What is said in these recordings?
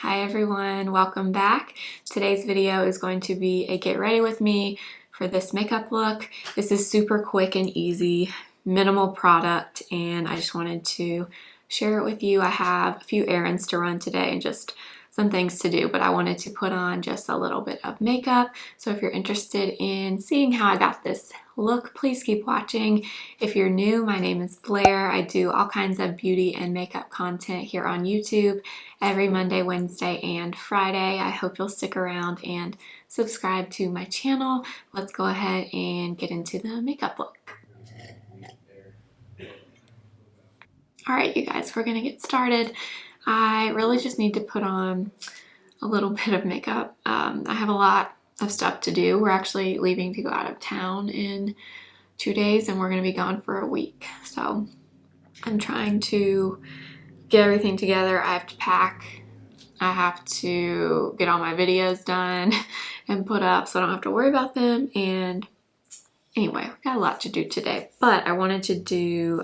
Hi everyone, welcome back. Today's video is going to be a get ready with me for this makeup look. This is super quick and easy, minimal product, and I just wanted to share it with you. I have a few errands to run today and just some things to do, but I wanted to put on just a little bit of makeup. So if you're interested in seeing how I got this look, please keep watching. If you're new, my name is Blair. I do all kinds of beauty and makeup content here on YouTube every Monday, Wednesday, and Friday. I hope you'll stick around and subscribe to my channel. Let's go ahead and get into the makeup look. All right, you guys, we're gonna get started. I really just need to put on a little bit of makeup. I have a lot of stuff to do. We're actually leaving to go out of town in 2 days and we're gonna be gone for a week. So I'm trying to get everything together. I have to pack. I have to get all my videos done and put up so I don't have to worry about them. And anyway, we've got a lot to do today, but I wanted to do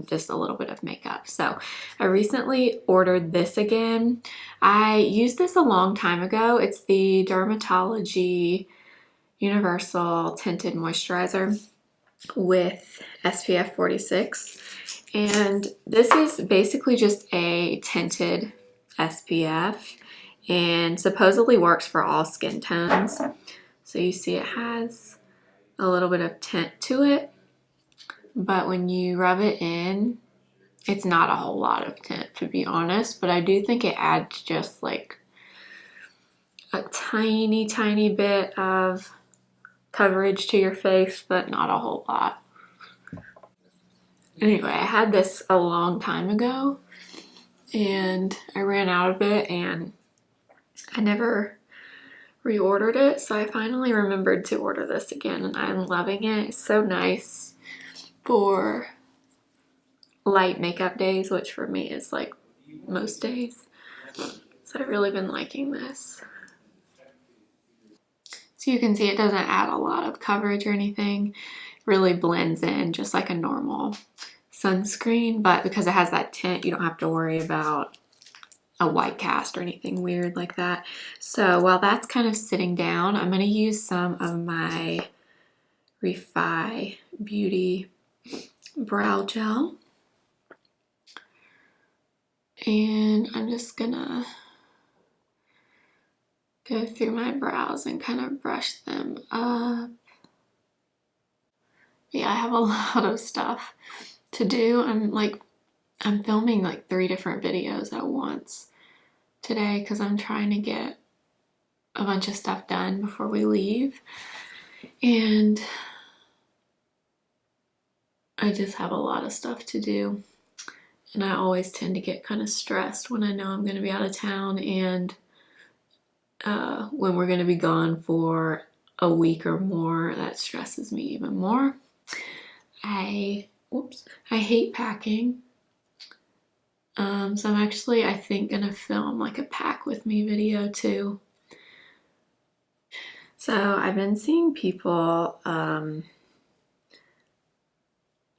just a little bit of makeup. So I recently ordered this again. I used this a long time ago. It's the DRMTLGY Universal Tinted Moisturizer with SPF 46. And this is basically just a tinted SPF and supposedly works for all skin tones. So you see it has a little bit of tint to it, but when you rub it in, it's not a whole lot of tint, to be honest, but I do think it adds just like a tiny bit of coverage to your face, but not a whole lot. Anyway, I had this a long time ago and I ran out of it and I never reordered it, so I finally remembered to order this again and I'm loving it. It's so nice for light makeup days, which for me is like most days. So I've really been liking this. So you can see it doesn't add a lot of coverage or anything. It really blends in just like a normal sunscreen, but because it has that tint, you don't have to worry about a white cast or anything weird like that. So while that's kind of sitting down, I'm going to use some of my REFY Beauty Brow Gel. And I'm just gonna go through my brows and kind of brush them up. Yeah, I have a lot of stuff to do. I'm filming like 3 different videos at once today because I'm trying to get a bunch of stuff done before we leave. And I just have a lot of stuff to do. And I always tend to get kind of stressed when I know I'm going to be out of town and when we're going to be gone for a week or more. That stresses me even more. I hate packing. So I'm actually, I think, gonna film like a pack with me video too. So I've been seeing people on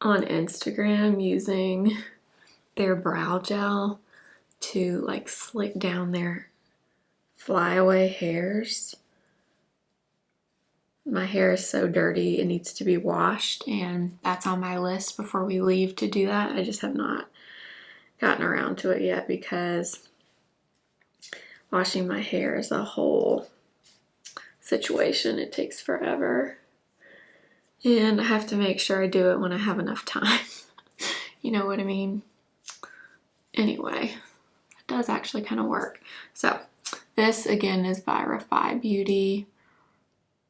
Instagram using their brow gel to like slick down their flyaway hairs. My hair is so dirty, it needs to be washed, and that's on my list before we leave to do that. I just have not gotten around to it yet because washing my hair is a whole situation. It takes forever, and I have to make sure I do it when I have enough time. You know what I mean? Anyway, it does actually kind of work. So this again is by REFY Beauty.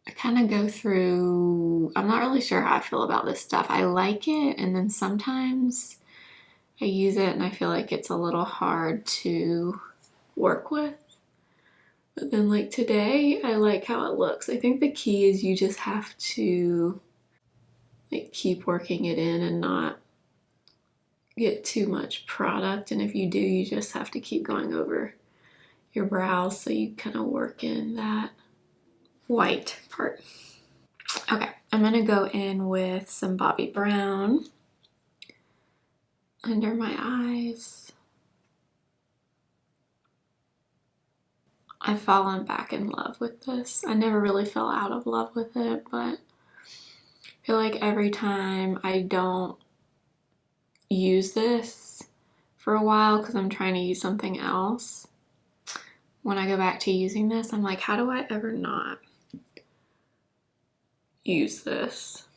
I kind of go through, I'm not really sure how I feel about this stuff. I like it, and then sometimes I use it and I feel like it's a little hard to work with. But then like today, I like how it looks. I think the key is you just have to like keep working it in and not get too much product. And if you do, you just have to keep going over your brows so you kind of work in that white part. Okay, I'm gonna go in with some Bobbi Brown under my eyes. I've fallen back in love with this. I never really fell out of love with it, but I feel like every time I don't use this for a while because I'm trying to use something else, when I go back to using this, I'm like, how do I ever not use this?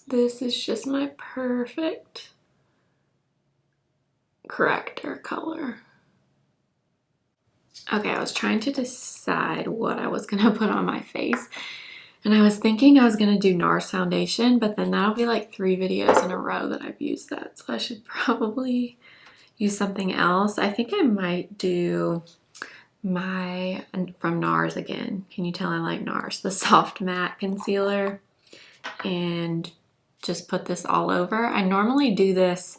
This is just my perfect corrector color. Okay, I was trying to decide what I was gonna put on my face, and I was thinking I was gonna do NARS foundation, but then that'll be like 3 videos in a row that I've used that, so I should probably use something else. I think I might do my, from NARS again. Can you tell I like NARS? The Soft Matte Concealer, and just put this all over. I normally do this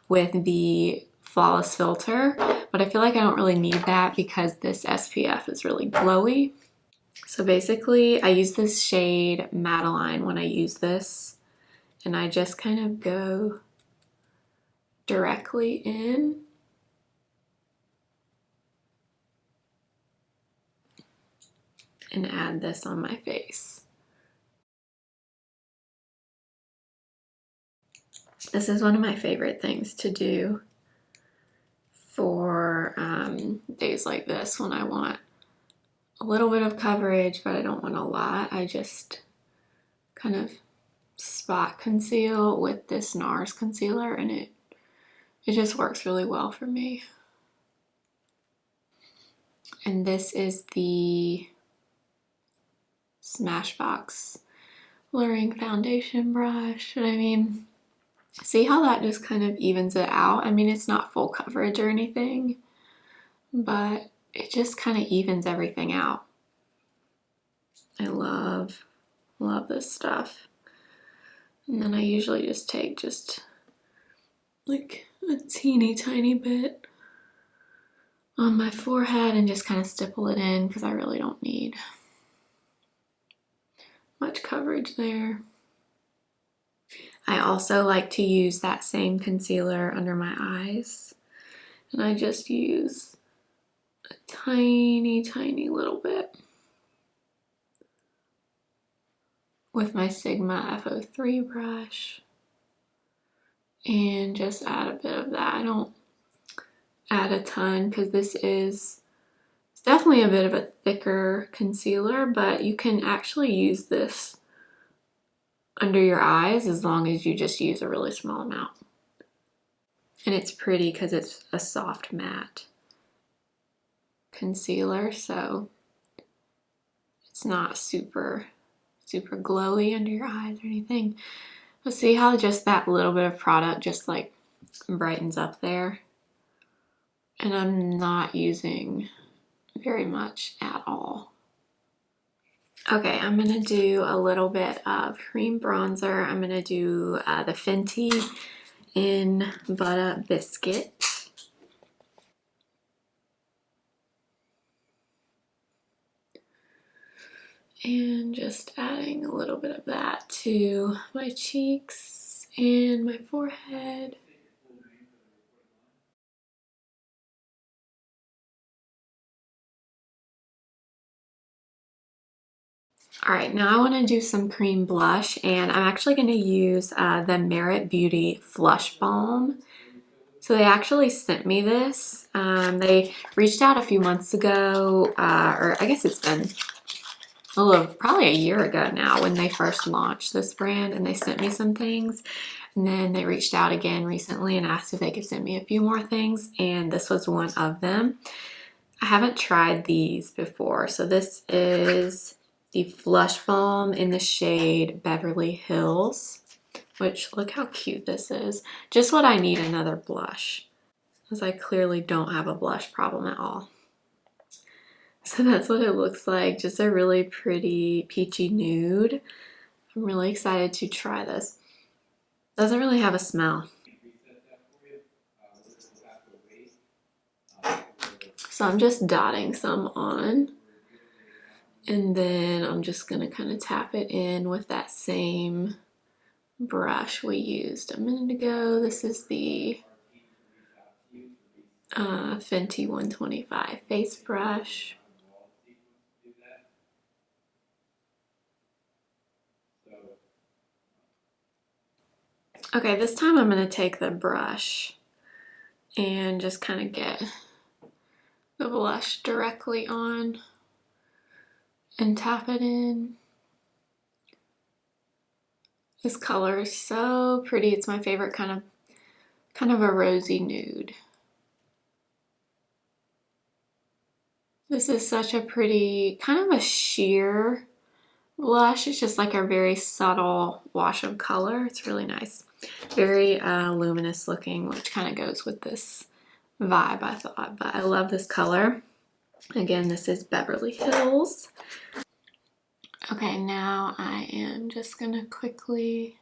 with the Flawless Filter, but I feel like I don't really need that because this SPF is really glowy. So basically I use this shade Madeleine when I use this, and I just kind of go directly in and add this on my face. This is one of my favorite things to do for days like this when I want a little bit of coverage, but I don't want a lot. I just kind of spot conceal with this NARS concealer, and it just works really well for me. And this is the Smashbox blurring foundation brush. And I mean, see how that just kind of evens it out? I mean, it's not full coverage or anything, but it just kind of evens everything out. I love this stuff. And then I usually just take just like a teeny tiny bit on my forehead and just kind of stipple it in because I really don't need much coverage there. I also like to use that same concealer under my eyes, and I just use a tiny little bit with my Sigma F03 brush and just add a bit of that. I don't add a ton because this is, it's definitely a bit of a thicker concealer, but you can actually use this under your eyes as long as you just use a really small amount. And it's pretty because it's a soft matte concealer, so it's not super glowy under your eyes or anything. But see how just that little bit of product just like brightens up there? And I'm not using very much at all. Okay, I'm gonna do a little bit of cream bronzer. I'm gonna do the Fenty in Butter Biscuit. And just adding a little bit of that to my cheeks and my forehead. All right, now I want to do some cream blush, and I'm actually going to use the Merit Beauty Flush Balm. So they actually sent me this. They reached out a few months ago, or I guess it's been a little, probably a year ago now when they first launched this brand, and they sent me some things. And then they reached out again recently and asked if they could send me a few more things, and this was one of them. I haven't tried these before. So this is the Flush Balm in the shade Beverly Hills, which, look how cute this is. Just what I need, another blush, as I clearly don't have a blush problem at all. So that's what it looks like, just a really pretty peachy nude. I'm really excited to try this. Doesn't really have a smell. So I'm just dotting some on, and then I'm just gonna kind of tap it in with that same brush we used a minute ago. This is the Fenty 125 face brush. Okay, this time I'm going to take the brush and just kind of get the blush directly on and tap it in. This color is so pretty. It's my favorite kind of a rosy nude. This is such a pretty, kind of a sheer blush. It's just like a very subtle wash of color. It's really nice. Very luminous looking, which kind of goes with this vibe, I thought. But I love this color. Again, this is Beverly Hills. Okay, now I am just gonna quickly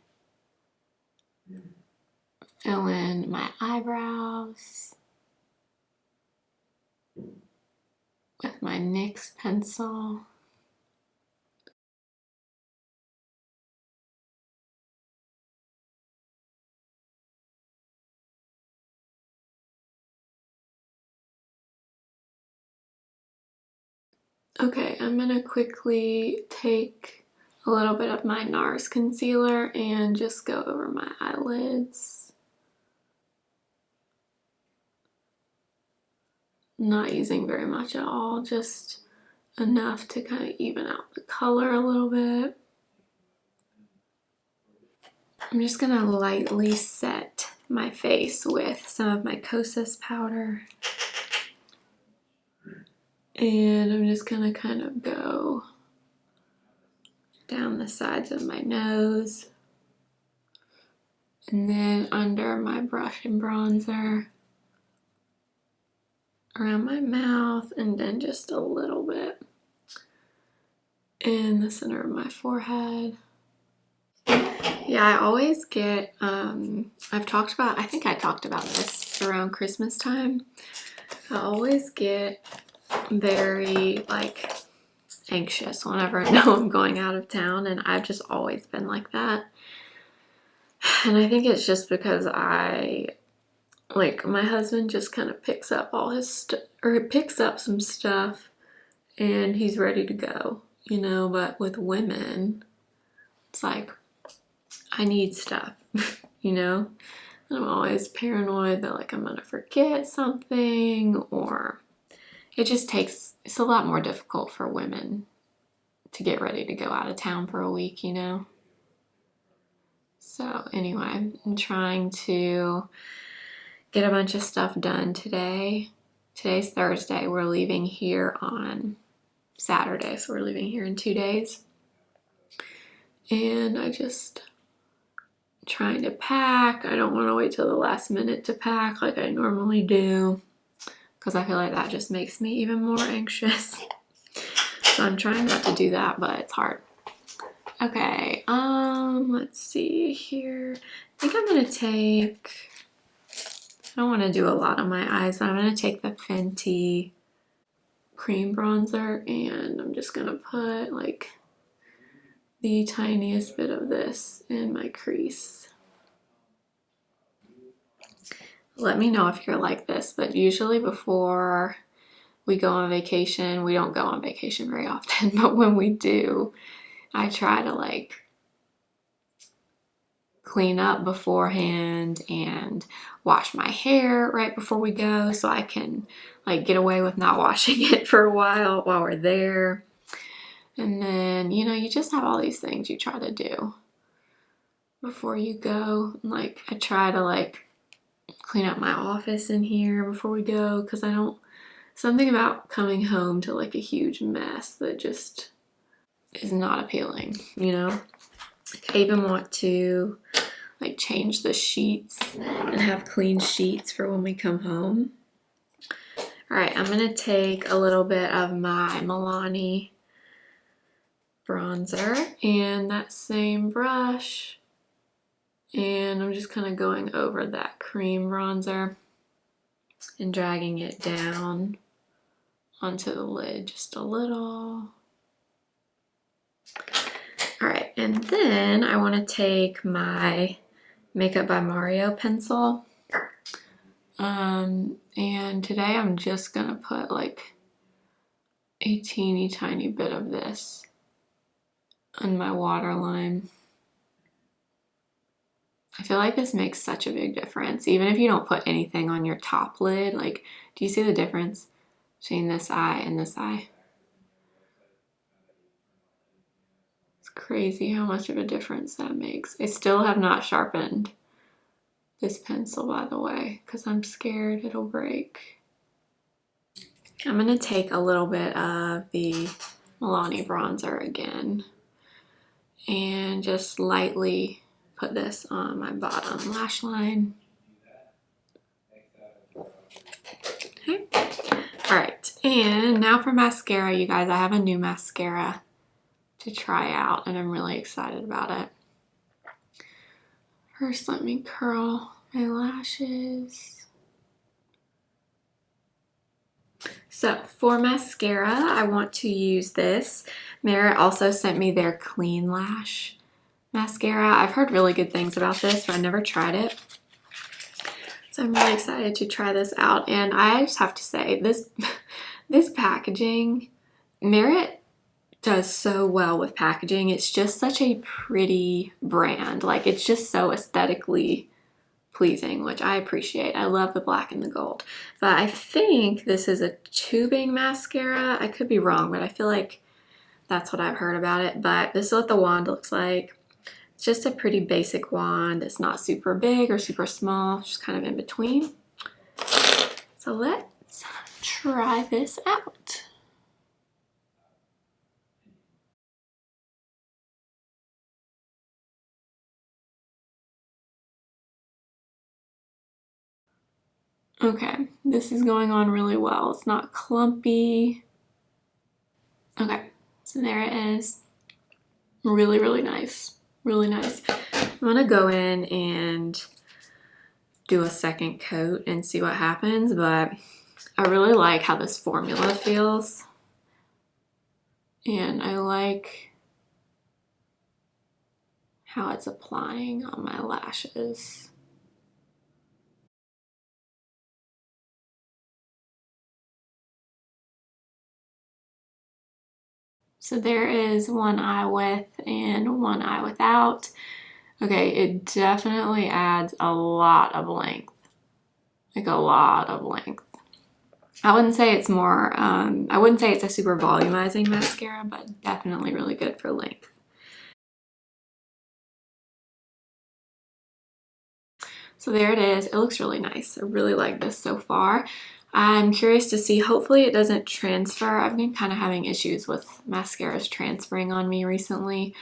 fill in my eyebrows with my NYX pencil. Okay, I'm gonna quickly take a little bit of my NARS concealer and just go over my eyelids. Not using very much at all, just enough to kind of even out the color a little bit. I'm just gonna lightly set my face with some of my Kosas powder. And I'm just gonna kind of go down the sides of my nose. And then under my brush and bronzer. Around my mouth, and then just a little bit in the center of my forehead. Yeah, I always get, I think I talked about this around Christmas time. I always get very, like, anxious whenever I know I'm going out of town, and I've just always been like that. And I think it's just because my husband just kind of picks up all his stuff, or he picks up some stuff, and he's ready to go, you know, but with women, it's like, I need stuff, you know? I'm always paranoid that like I'm gonna forget something, or it's a lot more difficult for women to get ready to go out of town for a week, you know? So anyway, I'm trying to get a bunch of stuff done today. Today's Thursday. We're leaving here on Saturday, so we're leaving here in 2 days. And I just trying to pack. I don't want to wait till the last minute to pack like I normally do, because I feel like that just makes me even more anxious. So I'm trying not to do that, but it's hard. Okay, let's see here. I think I'm gonna take, I don't want to do a lot on my eyes, but I'm gonna take the Fenty cream bronzer, and I'm just gonna put like the tiniest bit of this in my crease. Let me know if you're like this, but usually before we go on vacation, we don't go on vacation very often, but when we do, I try to like clean up beforehand and wash my hair right before we go, so I can like get away with not washing it for a while we're there. And then, you know, you just have all these things you try to do before you go. Like I try to like clean up my office in here before we go, because something about coming home to like a huge mess that just is not appealing, you know? I even want to like change the sheets and have clean sheets for when we come home. All right, I'm gonna take a little bit of my Milani bronzer and that same brush, and I'm just kind of going over that cream bronzer and dragging it down onto the lid just a little. All right, and then I want to take my Makeup by Mario pencil, and And today I'm just gonna put like a teeny tiny bit of this on my waterline. I feel like this makes such a big difference. Even if you don't put anything on your top lid, like, do you see the difference between this eye and this eye? It's crazy how much of a difference that makes. I still have not sharpened this pencil, by the way, because I'm scared it'll break. I'm gonna take a little bit of the Milani bronzer again and just lightly put this on my bottom lash line. Okay. All right, and now for mascara, you guys. I have a new mascara to try out, and I'm really excited about it. First, let me curl my lashes. So for mascara, I want to use this. Merit also sent me their Clean Lash mascara. I've heard really good things about this, but I never tried it. So I'm really excited to try this out. And I just have to say, this packaging, Merit does so well with packaging. It's just such a pretty brand. Like, it's just so aesthetically pleasing, which I appreciate. I love the black and the gold. But I think this is a tubing mascara. I could be wrong, but I feel like that's what I've heard about it. But this is what the wand looks like. It's just a pretty basic wand. It's not super big or super small, just kind of in between. So let's try this out. Okay, this is going on really well. It's not clumpy. Okay, so there it is. Really, really nice. Really nice. I'm gonna go in and do a second coat and see what happens, but I really like how this formula feels. And I like how it's applying on my lashes. So there is one eye with and one eye without. Okay, it definitely adds a lot of length. Like a lot of length. I wouldn't say it's more, I wouldn't say it's a super volumizing mascara, but definitely really good for length. So there it is. It looks really nice. I really like this so far. I'm curious to see, hopefully it doesn't transfer. I've been kind of having issues with mascaras transferring on me recently.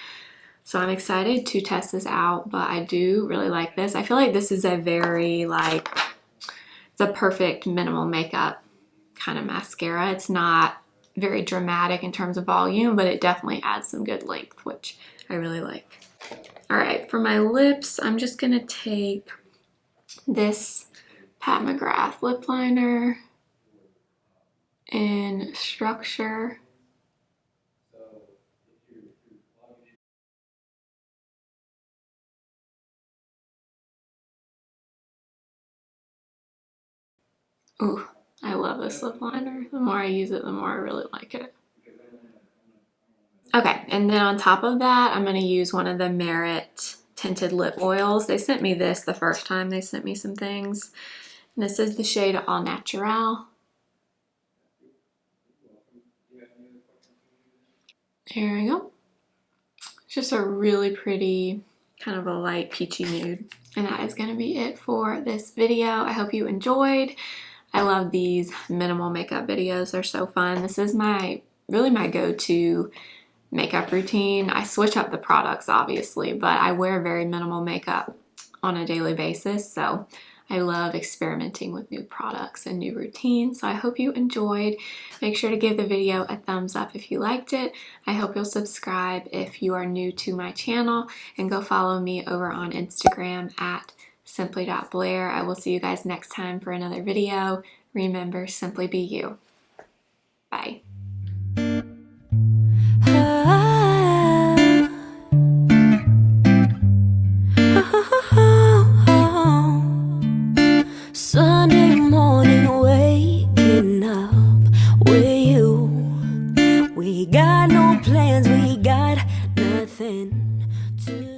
So I'm excited to test this out, but I do really like this. I feel like this is a very it's a perfect minimal makeup kind of mascara. It's not very dramatic in terms of volume, but it definitely adds some good length, which I really like. All right, for my lips, I'm just gonna take this Pat McGrath lip liner in Structure. Ooh, I love this lip liner. The more I use it, the more I really like it. Okay, and then on top of that, I'm gonna use one of the Merit Tinted Lip Oils. They sent me this the first time they sent me some things. And this is the shade All Naturel. Here we go. It's just a really pretty, kind of a light peachy nude. And that is gonna be it for this video. I hope you enjoyed. I love these minimal makeup videos. They're so fun. This is really my go-to makeup routine. I switch up the products, obviously, but I wear very minimal makeup on a daily basis. So I love experimenting with new products and new routines. So I hope you enjoyed. Make sure to give the video a thumbs up if you liked it. I hope you'll subscribe if you are new to my channel, and go follow me over on Instagram at simply.blair. I will see you guys next time for another video. Remember, simply be you. Bye. Sunday morning. got no plans, we got nothing to